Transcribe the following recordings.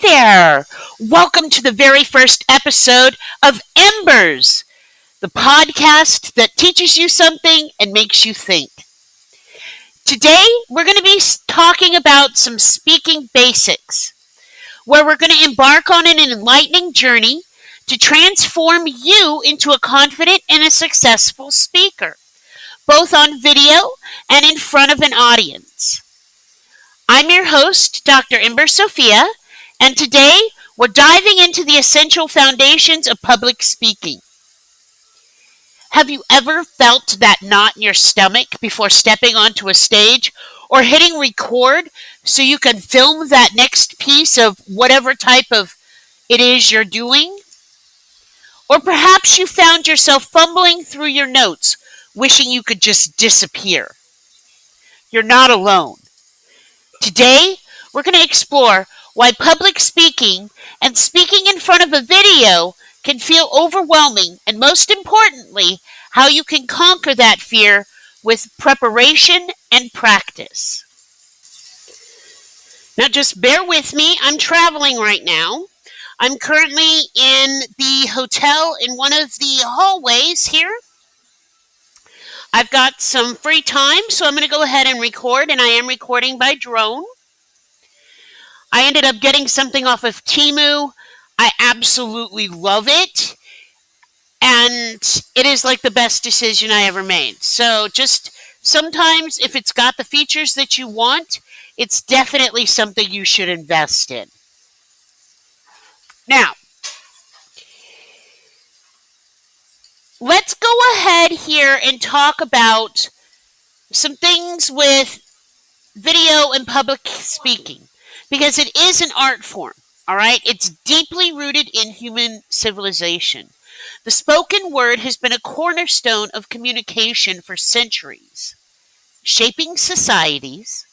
there! Welcome to the very first episode of Embers, the podcast that teaches you something and makes you think. Today, we're going to be talking about some speaking basics, where we're going to embark on an enlightening journey to transform you into a confident and a successful speaker, both on video and in front of an audience. I'm your host, Dr. Ember Sophia, and today we're diving into the essential foundations of public speaking. Have you ever felt that knot in your stomach before stepping onto a stage or hitting record so you can film that next piece of whatever type of it is you're doing? Or perhaps you found yourself fumbling through your notes, wishing you could just disappear. You're not alone. Today, we're going to explore why public speaking and speaking in front of a video can feel overwhelming, and most importantly, how you can conquer that fear with preparation and practice. Now, just bear with me. I'm traveling right now. I'm currently in the hotel in one of the hallways here. I've got some free time, so I'm going to go ahead and record, and I am recording by drone. I ended up getting something off of Temu. I absolutely love it, and it is like the best decision I ever made. So just sometimes if it's got the features that you want, it's definitely something you should invest in. Now, let's go ahead here and talk about some things with video and public speaking, because it is an art form, all right? It's deeply rooted in human civilization. The spoken word has been a cornerstone of communication for centuries, shaping societies,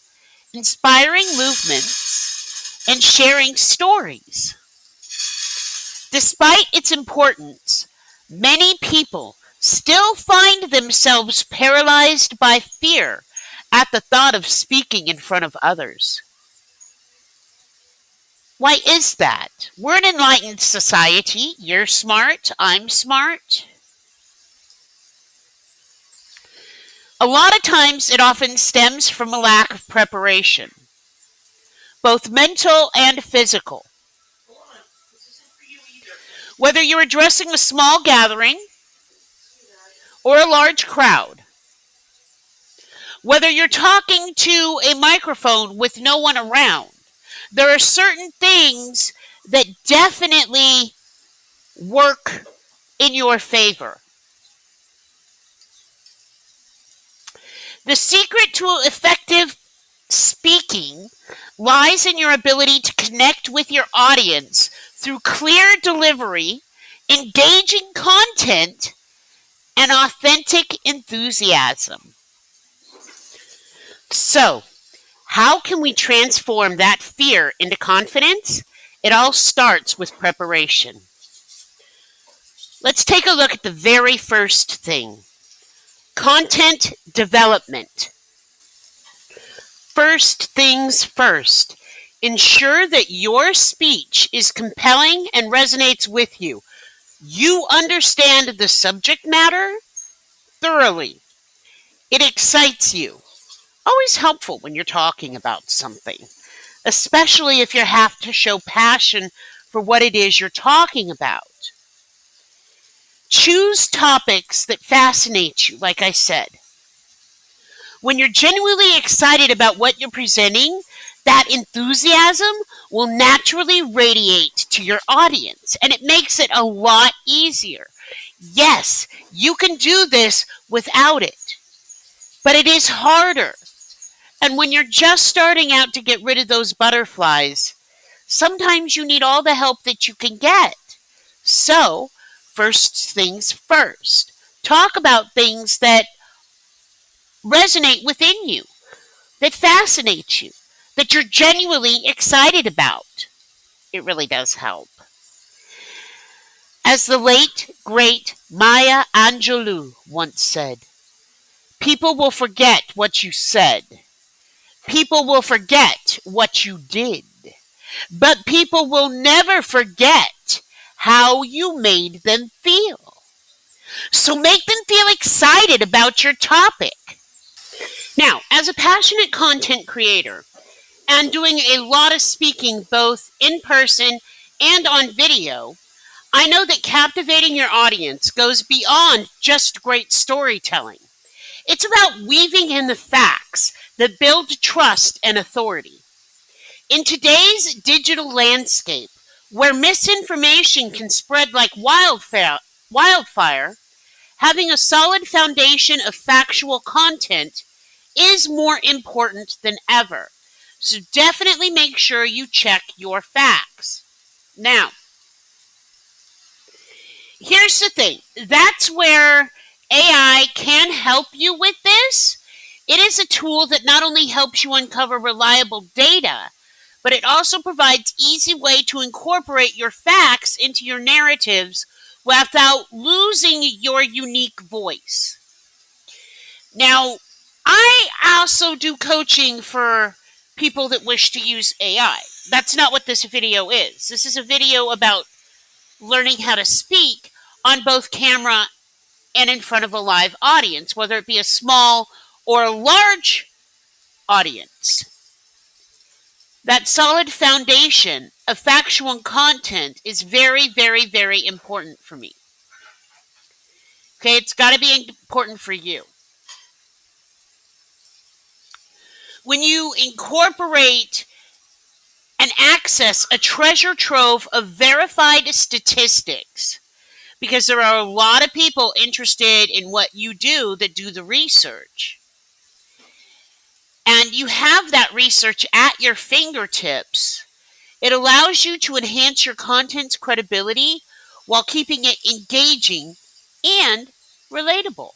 inspiring movements, and sharing stories. Despite its importance, many people still find themselves paralyzed by fear at the thought of speaking in front of others. Why is that? We're an enlightened society. You're smart. I'm smart. A lot of times it often stems from a lack of preparation, both mental and physical. Whether you're addressing a small gathering or a large crowd, whether you're talking to a microphone with no one around, there are certain things that definitely work in your favor. The secret to effective speaking lies in your ability to connect with your audience through clear delivery, engaging content, and authentic enthusiasm. So, how can we transform that fear into confidence? It all starts with preparation. Let's take a look at the very first thing. Content development. First things first. Ensure that your speech is compelling and resonates with you. You understand the subject matter thoroughly. It excites you. Always helpful when you're talking about something, especially if you have to show passion for what it is you're talking about. Choose topics that fascinate you, like I said. When you're genuinely excited about what you're presenting, that enthusiasm will naturally radiate to your audience, and it makes it a lot easier. Yes, you can do this without it, but it is harder. And when you're just starting out to get rid of those butterflies, sometimes you need all the help that you can get. So, first things first. Talk about things that resonate within you, that fascinate you, that you're genuinely excited about. It really does help. As the late, great Maya Angelou once said, people will forget what you said. People will forget what you did. but people will never forget how you made them feel. So make them feel excited about your topic. Now, as a passionate content creator and doing a lot of speaking both in person and on video, I know that captivating your audience goes beyond just great storytelling. It's about weaving in the facts that build trust and authority. In today's digital landscape, where misinformation can spread like wildfire, having a solid foundation of factual content is more important than ever. So definitely make sure you check your facts. Now, here's the thing. That's where AI can help you with this. It is a tool that not only helps you uncover reliable data, but it also provides easy way to incorporate your facts into your narratives without losing your unique voice. Now, I also do coaching for people that wish to use AI. That's not what this video is. This is a video about learning how to speak on both camera and in front of a live audience, whether it be a small or a large audience. That solid foundation of factual content is very, very, very important for me. Okay, it's got to be important for you. When you incorporate and access a treasure trove of verified statistics, because there are a lot of people interested in what you do that do the research, and you have that research at your fingertips, it allows you to enhance your content's credibility while keeping it engaging and relatable.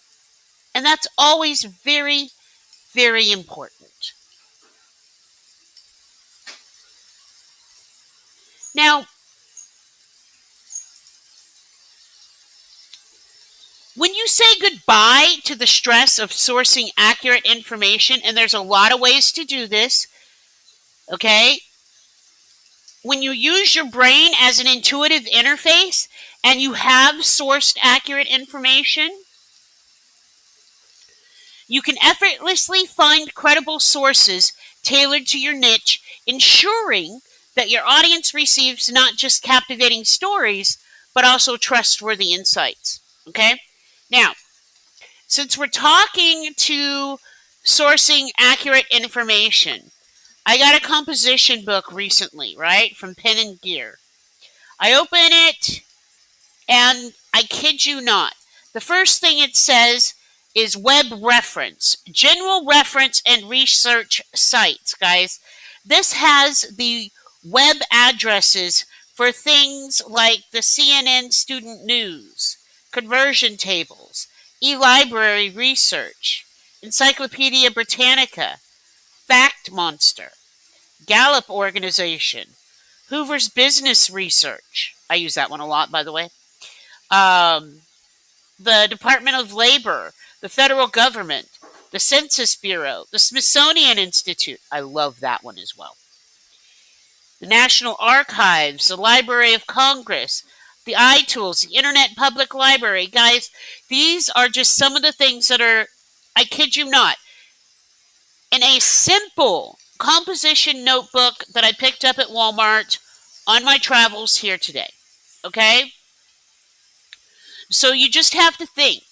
And that's always very, very important. Now, when you say goodbye to the stress of sourcing accurate information, and there's a lot of ways to do this, okay? When you use your brain as an intuitive interface and you have sourced accurate information, you can effortlessly find credible sources tailored to your niche, ensuring that your audience receives not just captivating stories, but also trustworthy insights. Okay? Now, since we're talking to sourcing accurate information, I got a composition book recently, right, from Pen and Gear. I open it, and I kid you not, the first thing it says is web reference, general reference and research sites, guys. This has the web addresses for things like the CNN Student News, conversion tables, e-library research, Encyclopedia Britannica, Fact Monster, Gallup Organization, Hoover's Business Research. I use that one a lot, by the way. The Department of Labor, the federal government, the Census Bureau, the Smithsonian Institute. I love that one as well. The National Archives, the Library of Congress, the iTools, the Internet Public Library. Guys, these are just some of the things that are, I kid you not, in a simple composition notebook that I picked up at Walmart on my travels here today. Okay? So you just have to think.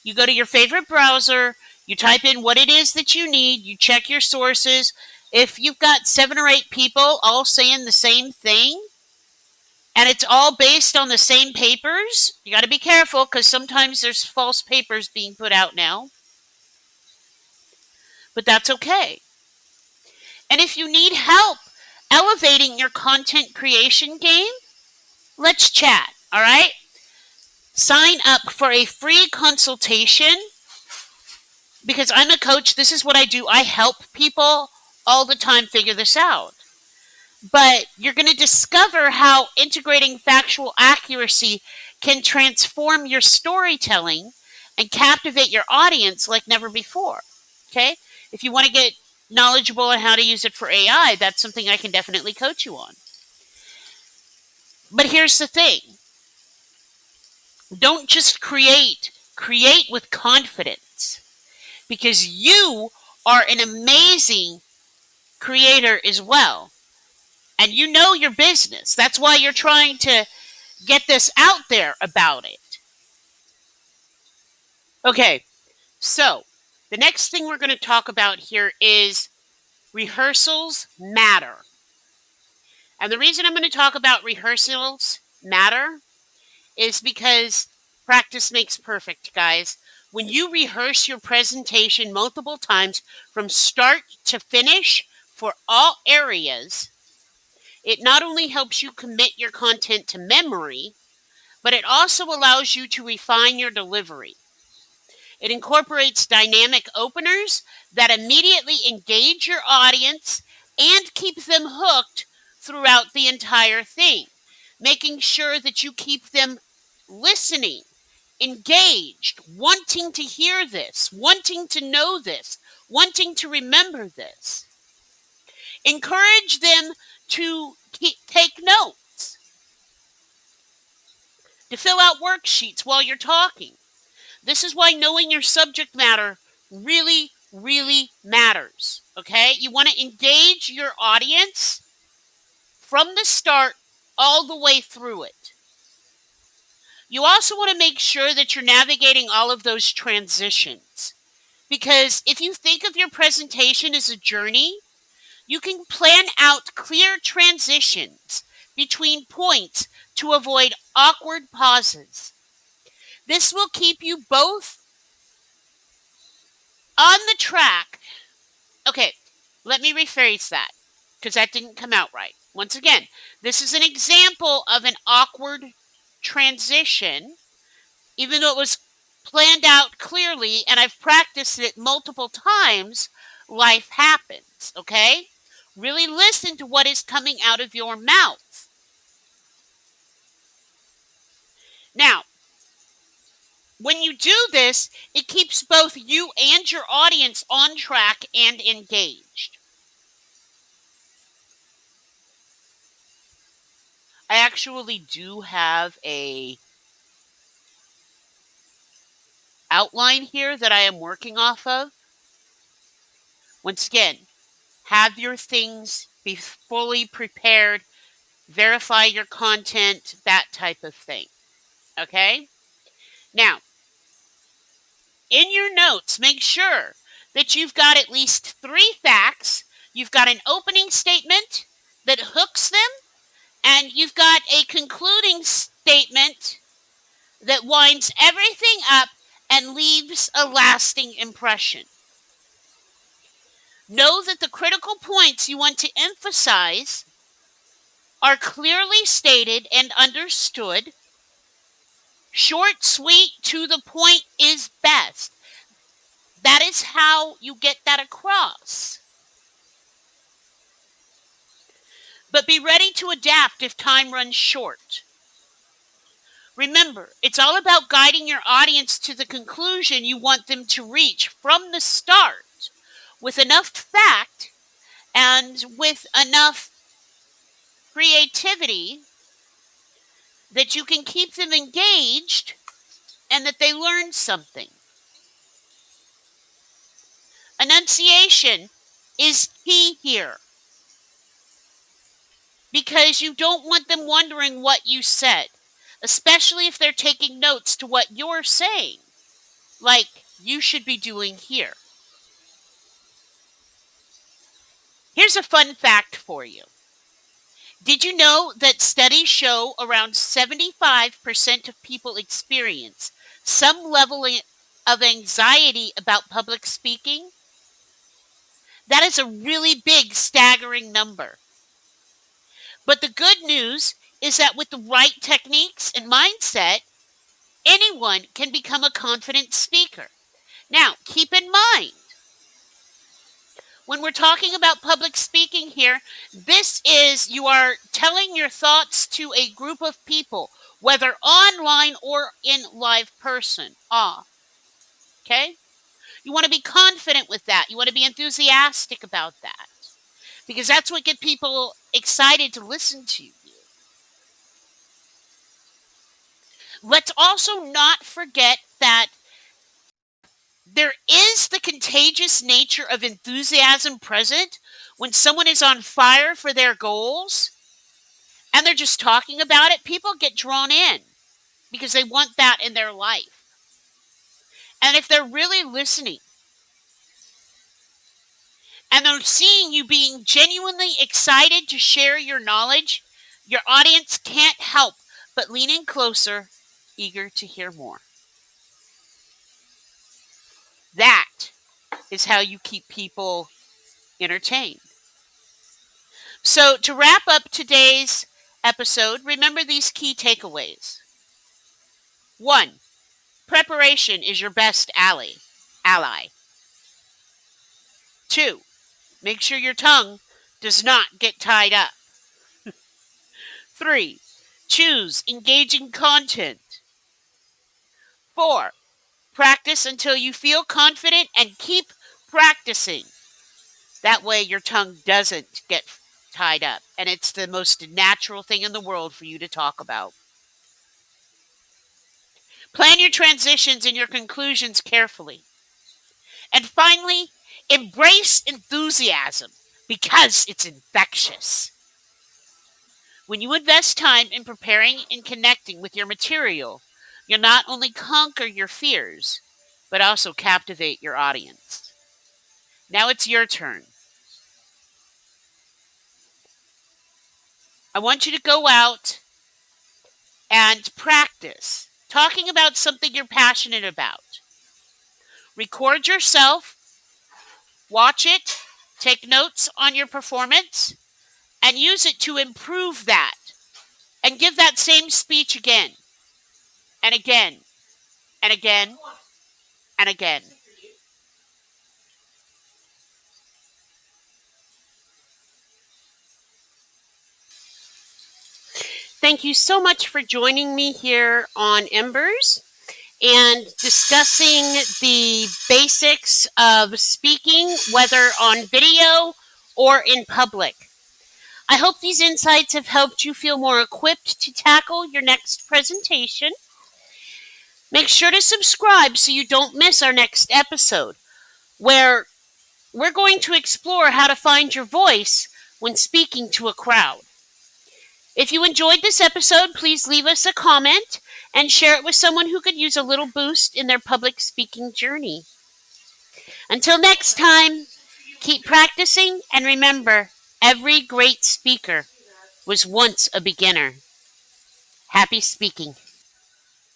You go to your favorite browser, you type in what it is that you need, you check your sources. If you've got 7 or 8 people all saying the same thing, and it's all based on the same papers, you got to be careful because sometimes there's false papers being put out now. But that's okay. And if you need help elevating your content creation game, let's chat, all right? Sign up for a free consultation because I'm a coach. This is what I do. I help people all the time figure this out. But you're going to discover how integrating factual accuracy can transform your storytelling and captivate your audience like never before. Okay? If you want to get knowledgeable on how to use it for AI, that's something I can definitely coach you on. But here's the thing. Don't just create with confidence, because you are an amazing creator as well. And you know your business. That's why you're trying to get this out there about it. Okay, so the next thing we're going to talk about here is rehearsals matter. And the reason I'm going to talk about rehearsals matter is because practice makes perfect, guys. When you rehearse your presentation multiple times from start to finish for all areas, it not only helps you commit your content to memory, but it also allows you to refine your delivery. It incorporates dynamic openers that immediately engage your audience and keep them hooked throughout the entire thing, making sure that you keep them listening, engaged, wanting to hear this, wanting to know this, wanting to remember this. Encourage them to take notes, to fill out worksheets while you're talking. This is why knowing your subject matter really, really matters. Okay? You want to engage your audience from the start all the way through it. You also want to make sure that you're navigating all of those transitions. Because if you think of your presentation as a journey, you can plan out clear transitions between points to avoid awkward pauses. This will keep you both on the track. Okay, let me rephrase that because that didn't come out right. Once again, this is an example of an awkward transition, even though it was planned out clearly and I've practiced it multiple times. Life happens, okay? Really listen to what is coming out of your mouth. Now, when you do this, it keeps both you and your audience on track and engaged. I actually do have a outline here that I am working off of. Once again, have your things be fully prepared, verify your content, that type of thing. Okay? Now, in your notes, make sure that you've got at least 3 facts, you've got an opening statement that hooks them, and you've got a concluding statement that winds everything up and leaves a lasting impression. Know that the critical points you want to emphasize are clearly stated and understood. Short, sweet, to the point is best. That is how you get that across. But be ready to adapt if time runs short. Remember, it's all about guiding your audience to the conclusion you want them to reach from the start with enough fact and with enough creativity that you can keep them engaged and that they learn something. Enunciation is key here because you don't want them wondering what you said, especially if they're taking notes to what you're saying, like you should be doing here. Here's a fun fact for you. Did you know that studies show around 75% of people experience some level of anxiety about public speaking? That is a really big, staggering number. But the good news is that with the right techniques and mindset, anyone can become a confident speaker. Now, keep in mind, when we're talking about public speaking here, this is you are telling your thoughts to a group of people, whether online or in live person. Okay? You want to be confident with that. You want to be enthusiastic about that because that's what gets people excited to listen to you. Let's also not forget that there is the contagious nature of enthusiasm present when someone is on fire for their goals and they're just talking about it. People get drawn in because they want that in their life. And if they're really listening and they're seeing you being genuinely excited to share your knowledge, your audience can't help but lean in closer, eager to hear more. That is how you keep people entertained. So, to wrap up today's episode, remember these key takeaways. 1. Preparation is your best ally. 2. Make sure your tongue does not get tied up. 3. Choose engaging content. 4. Practice until you feel confident and keep practicing. That way your tongue doesn't get tied up. And it's the most natural thing in the world for you to talk about. Plan your transitions and your conclusions carefully. And finally, embrace enthusiasm because it's infectious. When you invest time in preparing and connecting with your material, you'll not only conquer your fears, but also captivate your audience. Now it's your turn. I want you to go out and practice talking about something you're passionate about. Record yourself, watch it, take notes on your performance, and use it to improve that. And give that same speech again, and again, and again, and again. Thank you so much for joining me here on Embers and discussing the basics of speaking, whether on video or in public. I hope these insights have helped you feel more equipped to tackle your next presentation. Make sure to subscribe so you don't miss our next episode, where we're going to explore how to find your voice when speaking to a crowd. If you enjoyed this episode, please leave us a comment and share it with someone who could use a little boost in their public speaking journey. Until next time, keep practicing and remember, every great speaker was once a beginner. Happy speaking.